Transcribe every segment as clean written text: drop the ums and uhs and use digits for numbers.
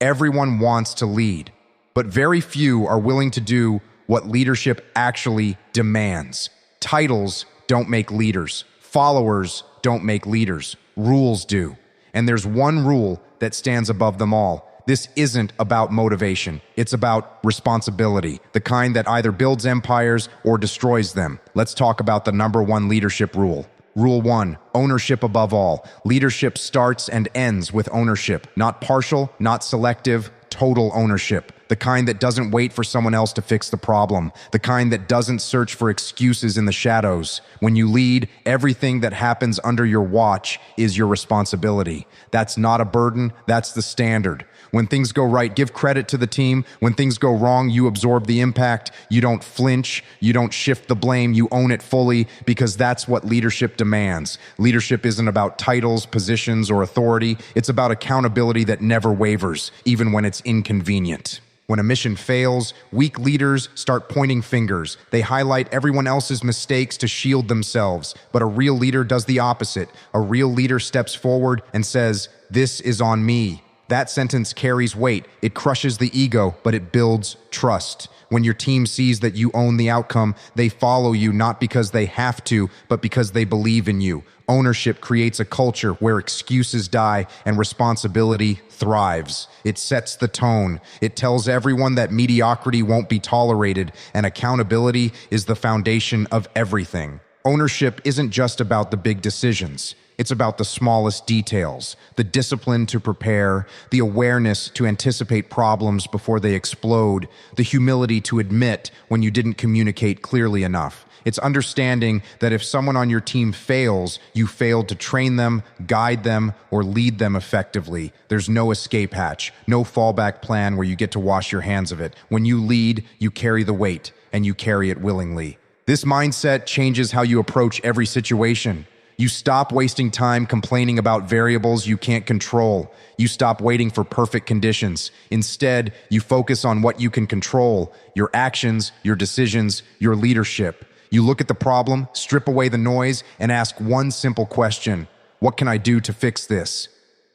Everyone wants to lead, but very few are willing to do what leadership actually demands. Titles don't make leaders. Followers don't make leaders. Rules do. And there's one rule that stands above them all. This isn't about motivation. It's about responsibility, the kind that either builds empires or destroys them. Let's talk about the number one leadership rule. Rule 1, ownership above all. Leadership starts and ends with ownership. Not partial, not selective, total ownership. The kind that doesn't wait for someone else to fix the problem. The kind that doesn't search for excuses in the shadows. When you lead, everything that happens under your watch is your responsibility. That's not a burden, that's the standard. When things go right, give credit to the team. When things go wrong, you absorb the impact. You don't flinch. You don't shift the blame. You own it fully, because that's what leadership demands. Leadership isn't about titles, positions, or authority. It's about accountability that never wavers, even when it's inconvenient. When a mission fails, weak leaders start pointing fingers. They highlight everyone else's mistakes to shield themselves. But a real leader does the opposite. A real leader steps forward and says, "This is on me." That sentence carries weight. It crushes the ego, but it builds trust. When your team sees that you own the outcome, they follow you not because they have to, but because they believe in you. Ownership creates a culture where excuses die and responsibility thrives. It sets the tone. It tells everyone that mediocrity won't be tolerated, and accountability is the foundation of everything. Ownership isn't just about the big decisions. It's about the smallest details, the discipline to prepare, the awareness to anticipate problems before they explode, the humility to admit when you didn't communicate clearly enough. It's understanding that if someone on your team fails, you failed to train them, guide them, or lead them effectively. There's no escape hatch, no fallback plan where you get to wash your hands of it. When you lead, you carry the weight, and you carry it willingly. This mindset changes how you approach every situation. You stop wasting time complaining about variables you can't control. You stop waiting for perfect conditions. Instead, you focus on what you can control: your actions, your decisions, your leadership. You look at the problem, strip away the noise, and ask one simple question: what can I do to fix this?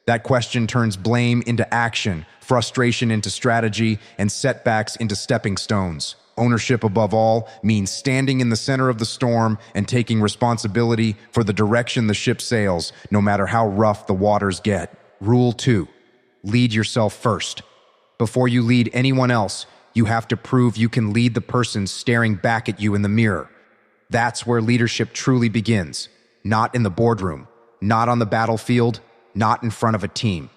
That question turns blame into action, frustration into strategy, and setbacks into stepping stones. Ownership above all means standing in the center of the storm and taking responsibility for the direction the ship sails, no matter how rough the waters get. Rule 2, lead yourself first. Before you lead anyone else, you have to prove you can lead the person staring back at you in the mirror. That's where leadership truly begins. Not in the boardroom, not on the battlefield, not in front of a team.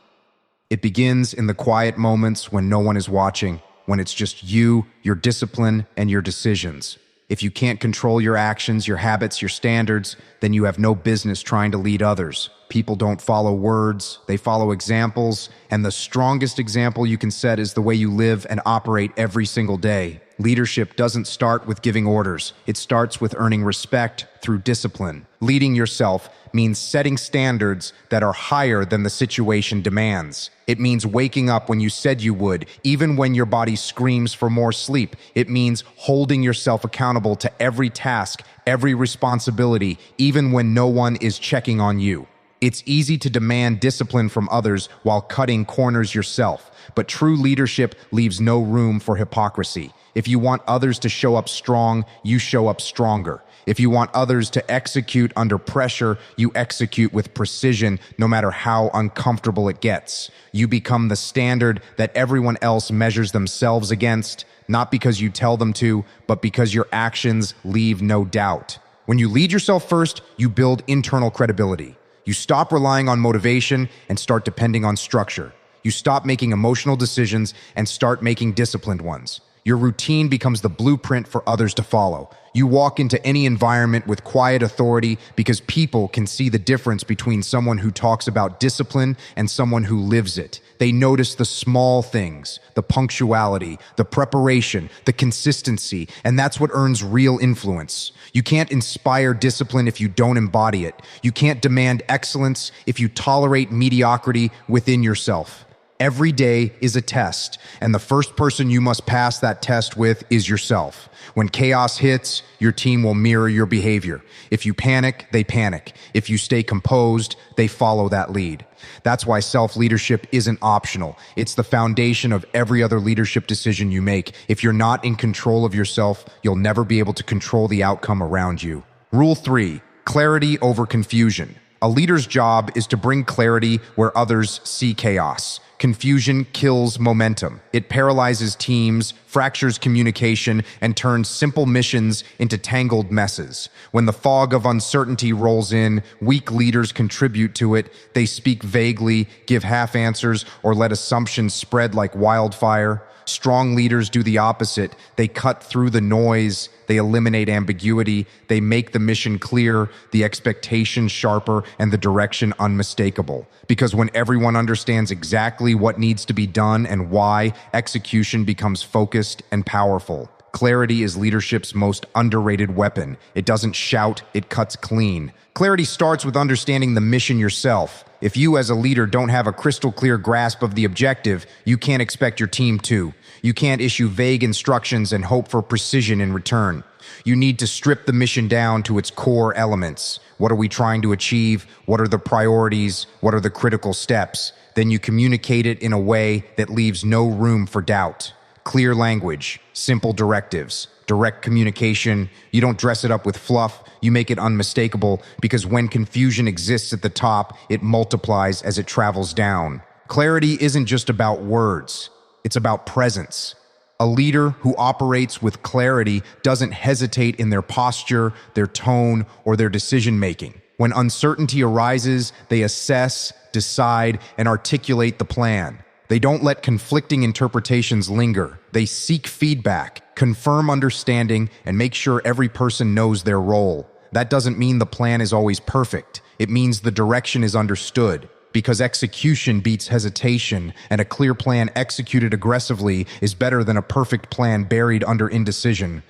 It begins in the quiet moments when no one is watching, when it's just you, your discipline, and your decisions. If you can't control your actions, your habits, your standards, then you have no business trying to lead others. People don't follow words, they follow examples, and the strongest example you can set is the way you live and operate every single day. Leadership doesn't start with giving orders. It starts with earning respect through discipline. Leading yourself means setting standards that are higher than the situation demands. It means waking up when you said you would, even when your body screams for more sleep. It means holding yourself accountable to every task, every responsibility, even when no one is checking on you. It's easy to demand discipline from others while cutting corners yourself, but true leadership leaves no room for hypocrisy. If you want others to show up strong, you show up stronger. If you want others to execute under pressure, you execute with precision, no matter how uncomfortable it gets. You become the standard that everyone else measures themselves against, not because you tell them to, but because your actions leave no doubt. When you lead yourself first, you build internal credibility. You stop relying on motivation and start depending on structure. You stop making emotional decisions and start making disciplined ones. Your routine becomes the blueprint for others to follow. You walk into any environment with quiet authority because people can see the difference between someone who talks about discipline and someone who lives it. They notice the small things, the punctuality, the preparation, the consistency, and that's what earns real influence. You can't inspire discipline if you don't embody it. You can't demand excellence if you tolerate mediocrity within yourself. Every day is a test, and the first person you must pass that test with is yourself. When chaos hits, your team will mirror your behavior. If you panic, they panic. If you stay composed, they follow that lead. That's why self-leadership isn't optional. It's the foundation of every other leadership decision you make. If you're not in control of yourself, you'll never be able to control the outcome around you. Rule 3, clarity over confusion. A leader's job is to bring clarity where others see chaos. Confusion kills momentum. It paralyzes teams, fractures communication, and turns simple missions into tangled messes. When the fog of uncertainty rolls in, weak leaders contribute to it. They speak vaguely, give half answers, or let assumptions spread like wildfire. Strong leaders do the opposite. They cut through the noise. They eliminate ambiguity. They make the mission clear, the expectations sharper, and the direction unmistakable. Because when everyone understands exactly what needs to be done and why, execution becomes focused and powerful. Clarity is leadership's most underrated weapon. It doesn't shout, it cuts clean. Clarity starts with understanding the mission yourself. If you as a leader don't have a crystal clear grasp of the objective, you can't expect your team to. You can't issue vague instructions and hope for precision in return. You need to strip the mission down to its core elements. What are we trying to achieve? What are the priorities? What are the critical steps? Then you communicate it in a way that leaves no room for doubt. Clear language, simple directives, direct communication. You don't dress it up with fluff. You make it unmistakable, because when confusion exists at the top, it multiplies as it travels down. Clarity isn't just about words. It's about presence. A leader who operates with clarity doesn't hesitate in their posture, their tone, or their decision-making. When uncertainty arises, they assess, decide, and articulate the plan. They don't let conflicting interpretations linger. They seek feedback, confirm understanding, and make sure every person knows their role. That doesn't mean the plan is always perfect. It means the direction is understood. Because execution beats hesitation, and a clear plan executed aggressively is better than a perfect plan buried under indecision.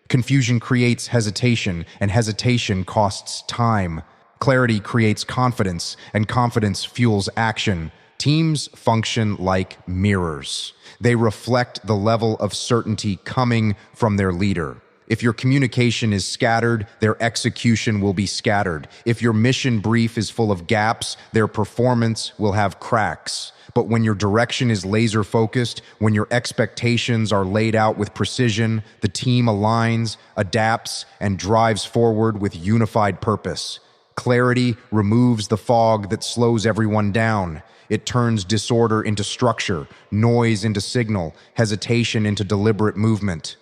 Confusion creates hesitation, and hesitation costs time. Clarity creates confidence, and confidence fuels action. Teams function like mirrors. They reflect the level of certainty coming from their leader. If your communication is scattered, their execution will be scattered. If your mission brief is full of gaps, their performance will have cracks. But when your direction is laser-focused, when your expectations are laid out with precision, the team aligns, adapts, and drives forward with unified purpose. Clarity removes the fog that slows everyone down. It turns disorder into structure, noise into signal, hesitation into deliberate movement.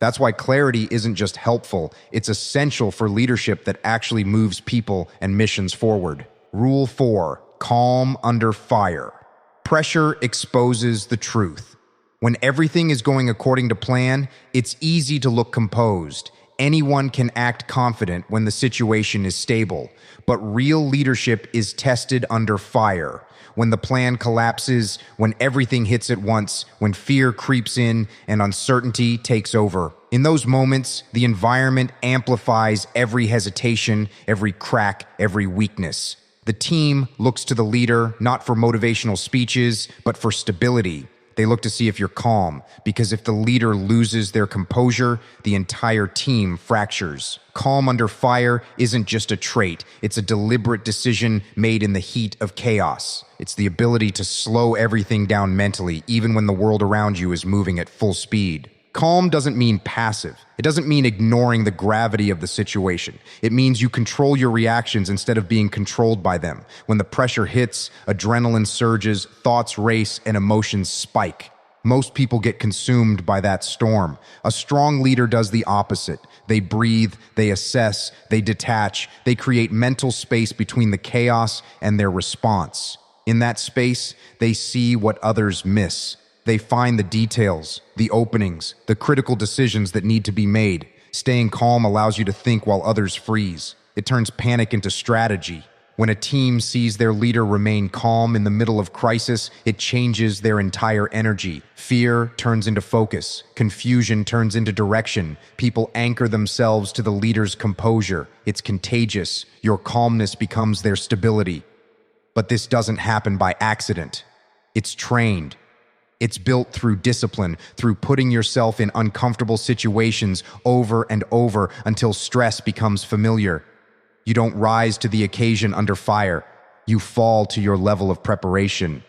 That's why clarity isn't just helpful, it's essential for leadership that actually moves people and missions forward. Rule 4, calm under fire. Pressure exposes the truth. When everything is going according to plan, it's easy to look composed. Anyone can act confident when the situation is stable, but real leadership is tested under fire. When the plan collapses, when everything hits at once, when fear creeps in and uncertainty takes over. In those moments, the environment amplifies every hesitation, every crack, every weakness. The team looks to the leader not for motivational speeches, but for stability. They look to see if you're calm, because if the leader loses their composure, the entire team fractures. Calm under fire isn't just a trait, it's a deliberate decision made in the heat of chaos. It's the ability to slow everything down mentally, even when the world around you is moving at full speed. Calm doesn't mean passive. It doesn't mean ignoring the gravity of the situation. It means you control your reactions instead of being controlled by them. When the pressure hits, adrenaline surges, thoughts race, and emotions spike. Most people get consumed by that storm. A strong leader does the opposite. They breathe, they assess, they detach, they create mental space between the chaos and their response. In that space, they see what others miss. They find the details, the openings, the critical decisions that need to be made. Staying calm allows you to think while others freeze. It turns panic into strategy. When a team sees their leader remain calm in the middle of crisis, it changes their entire energy. Fear turns into focus. Confusion turns into direction. People anchor themselves to the leader's composure. It's contagious. Your calmness becomes their stability. But this doesn't happen by accident. It's trained. It's built through discipline, through putting yourself in uncomfortable situations over and over until stress becomes familiar. You don't rise to the occasion under fire. You fall to your level of preparation.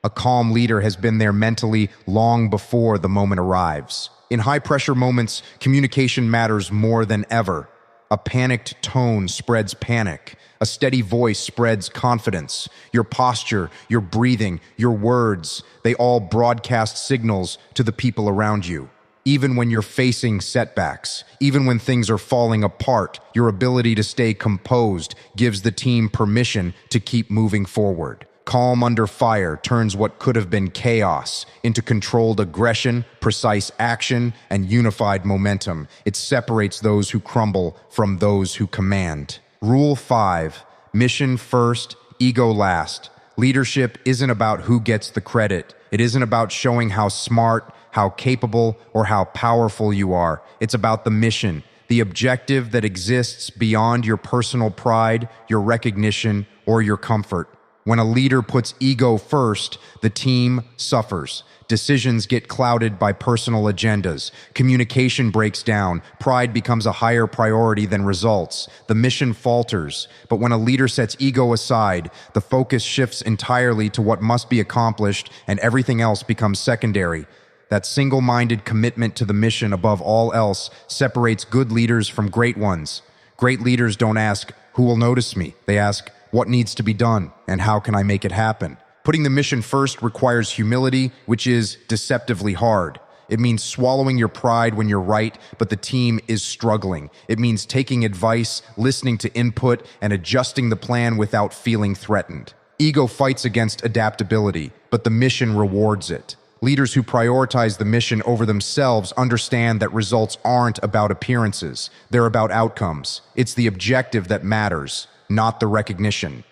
A calm leader has been there mentally long before the moment arrives. In high-pressure moments, communication matters more than ever. A panicked tone spreads panic. A steady voice spreads confidence. Your posture, your breathing, your words, they all broadcast signals to the people around you. Even when you're facing setbacks, even when things are falling apart, your ability to stay composed gives the team permission to keep moving forward. Calm under fire turns what could have been chaos into controlled aggression, precise action, and unified momentum. It separates those who crumble from those who command. Rule 5, mission first, ego last. Leadership isn't about who gets the credit. It isn't about showing how smart, how capable, or how powerful you are. It's about the mission, the objective that exists beyond your personal pride, your recognition, or your comfort. When a leader puts ego first, the team suffers. Decisions get clouded by personal agendas. Communication breaks down. Pride becomes a higher priority than results. The mission falters. But when a leader sets ego aside, the focus shifts entirely to what must be accomplished, and everything else becomes secondary. That single-minded commitment to the mission above all else separates good leaders from great ones. Great leaders don't ask, "Who will notice me?" They ask, "What needs to be done, and how can I make it happen?" Putting the mission first requires humility, which is deceptively hard. It means swallowing your pride when you're right, but the team is struggling. It means taking advice, listening to input, and adjusting the plan without feeling threatened. Ego fights against adaptability, but the mission rewards it. Leaders who prioritize the mission over themselves understand that results aren't about appearances. They're about outcomes. It's the objective that matters, not the recognition.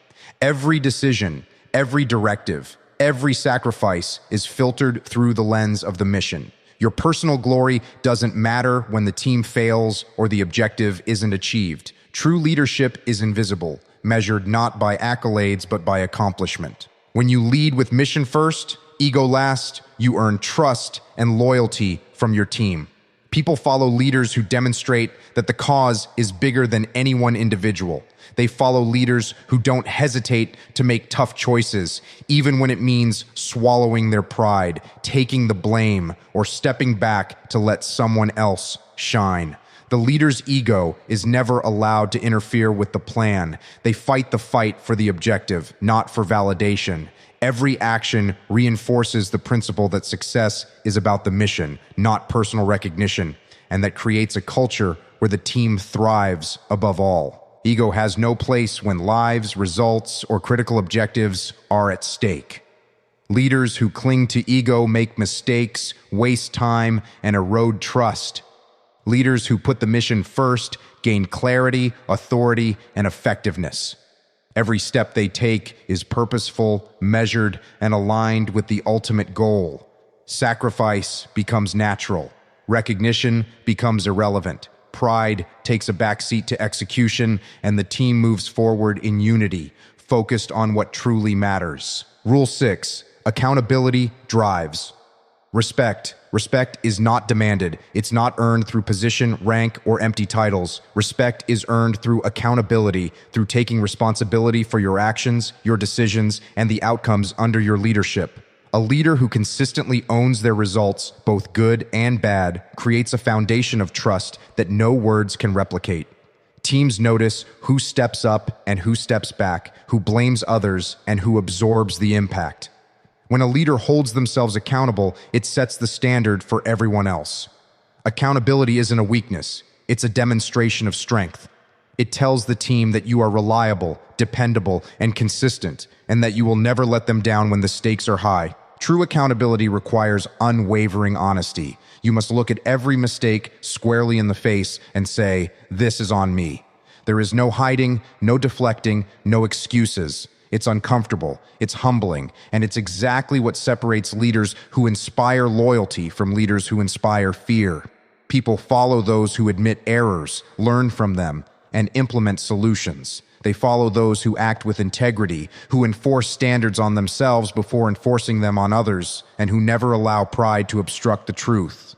Every decision, every directive, every sacrifice is filtered through the lens of the mission. Your personal glory doesn't matter when the team fails or the objective isn't achieved. True leadership is invisible, measured not by accolades but by accomplishment. When you lead with mission first, ego last, you earn trust and loyalty from your team. People follow leaders who demonstrate that the cause is bigger than any one individual. They follow leaders who don't hesitate to make tough choices, even when it means swallowing their pride, taking the blame, or stepping back to let someone else shine. The leader's ego is never allowed to interfere with the plan. They fight the fight for the objective, not for validation. Every action reinforces the principle that success is about the mission, not personal recognition, and that creates a culture where the team thrives above all. Ego has no place when lives, results, or critical objectives are at stake. Leaders who cling to ego make mistakes, waste time, and erode trust. Leaders who put the mission first gain clarity, authority, and effectiveness. Every step they take is purposeful, measured, and aligned with the ultimate goal. Sacrifice becomes natural. Recognition becomes irrelevant. Pride takes a backseat to execution, and the team moves forward in unity, focused on what truly matters. Rule 6, accountability drives. Respect. Respect is not demanded. It's not earned through position, rank, or empty titles. Respect is earned through accountability, through taking responsibility for your actions, your decisions, and the outcomes under your leadership. A leader who consistently owns their results, both good and bad, creates a foundation of trust that no words can replicate. Teams notice who steps up and who steps back, who blames others and who absorbs the impact. When a leader holds themselves accountable, it sets the standard for everyone else. Accountability isn't a weakness, it's a demonstration of strength. It tells the team that you are reliable, dependable, and consistent, and that you will never let them down when the stakes are high. True accountability requires unwavering honesty. You must look at every mistake squarely in the face and say, "This is on me." There is no hiding, no deflecting, no excuses. It's uncomfortable, it's humbling, and it's exactly what separates leaders who inspire loyalty from leaders who inspire fear. People follow those who admit errors, learn from them, and implement solutions. They follow those who act with integrity, who enforce standards on themselves before enforcing them on others, and who never allow pride to obstruct the truth.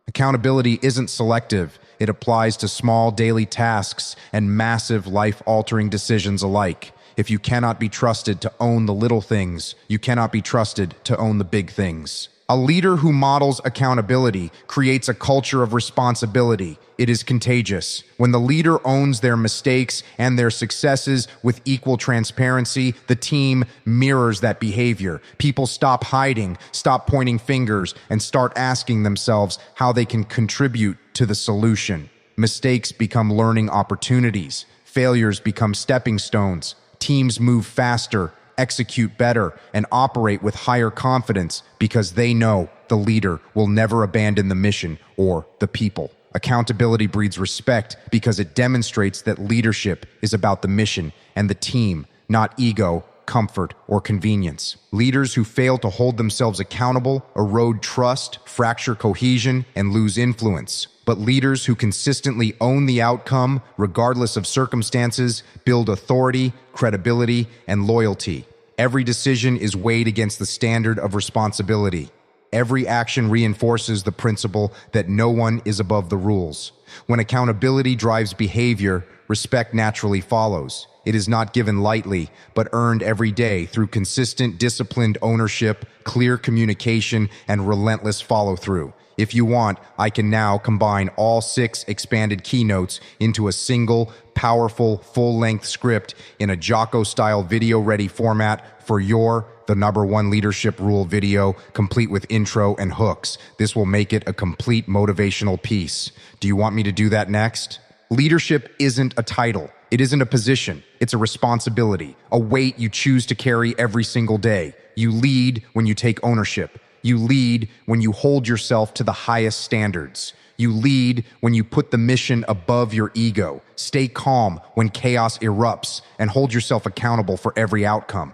Accountability isn't selective. It applies to small daily tasks and massive life-altering decisions alike. If you cannot be trusted to own the little things, you cannot be trusted to own the big things. A leader who models accountability creates a culture of responsibility. It is contagious. When the leader owns their mistakes and their successes with equal transparency, the team mirrors that behavior. People stop hiding, stop pointing fingers, and start asking themselves how they can contribute to the solution. Mistakes become learning opportunities. Failures become stepping stones. Teams move faster, execute better, and operate with higher confidence because they know the leader will never abandon the mission or the people. Accountability breeds respect because it demonstrates that leadership is about the mission and the team, not ego, comfort, or convenience. Leaders who fail to hold themselves accountable erode trust, fracture cohesion, and lose influence. But leaders who consistently own the outcome, regardless of circumstances, build authority, credibility, and loyalty. Every decision is weighed against the standard of responsibility. Every action reinforces the principle that no one is above the rules. When accountability drives behavior, respect naturally follows. It is not given lightly, but earned every day through consistent, disciplined ownership, clear communication, and relentless follow-through. If you want, I can now combine all 6 expanded keynotes into a single, powerful, full-length script in a Jocko-style video-ready format for the #1 leadership rule video, complete with intro and hooks. This will make it a complete motivational piece. Do you want me to do that next? Leadership isn't a title. It isn't a position. It's a responsibility, a weight you choose to carry every single day. You lead when you take ownership. You lead when you hold yourself to the highest standards. You lead when you put the mission above your ego. Stay calm when chaos erupts and hold yourself accountable for every outcome.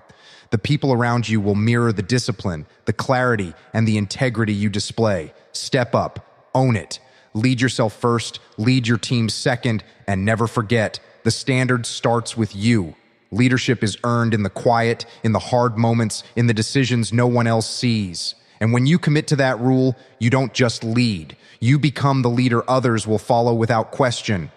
The people around you will mirror the discipline, the clarity, and the integrity you display. Step up, own it. Lead yourself first, lead your team second, and never forget, the standard starts with you. Leadership is earned in the quiet, in the hard moments, in the decisions no one else sees. And when you commit to that rule, you don't just lead. You become the leader others will follow without question.